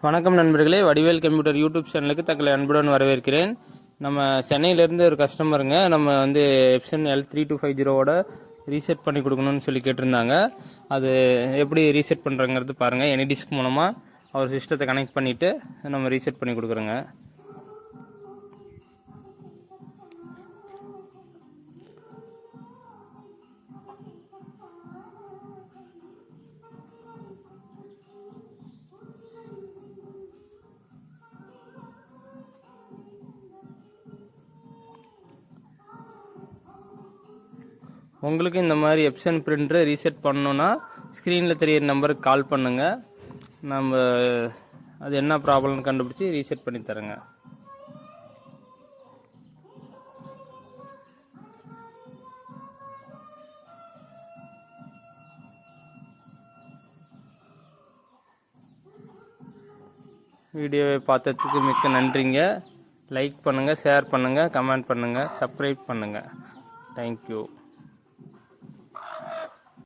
வணக்கம் நண்பர்களே, Vadivel computer YouTube சேனலுக்கு தங்களை அன்புடன் வரவேற்கிறேன். நம்ம சென்னையிலேருந்து ஒரு கஸ்டமருங்க நம்ம வந்து எப்சன் L3250 ரீசெட் பண்ணி கொடுக்கணும்னு சொல்லி கேட்டிருந்தாங்க. அது எப்படி ரீசெட் பண்ணுறங்கிறது பாருங்கள். எனிடிஸ்க் மூலமாக அவர் சிஸ்டத்தை கனெக்ட் பண்ணிவிட்டு நம்ம ரீசெட் பண்ணி கொடுக்குறோங்க. உங்களுக்கு இந்த மாதிரி எப்சன் பிரிண்டரை ரீசெட் பண்ணணுன்னா ஸ்க்ரீனில் தெரியிற நம்பருக்கு கால் பண்ணுங்கள். நம்ம அது என்ன ப்ராப்ளம்னு கண்டுபிடிச்சி ரீசெட் பண்ணி தரேங்க. வீடியோவை பார்த்ததுக்கு மிக்க நன்றிங்க. லைக் பண்ணுங்கள், ஷேர் பண்ணுங்கள், கமெண்ட் பண்ணுங்கள், சப்ஸ்கிரைப் பண்ணுங்கள். தேங்க்யூ.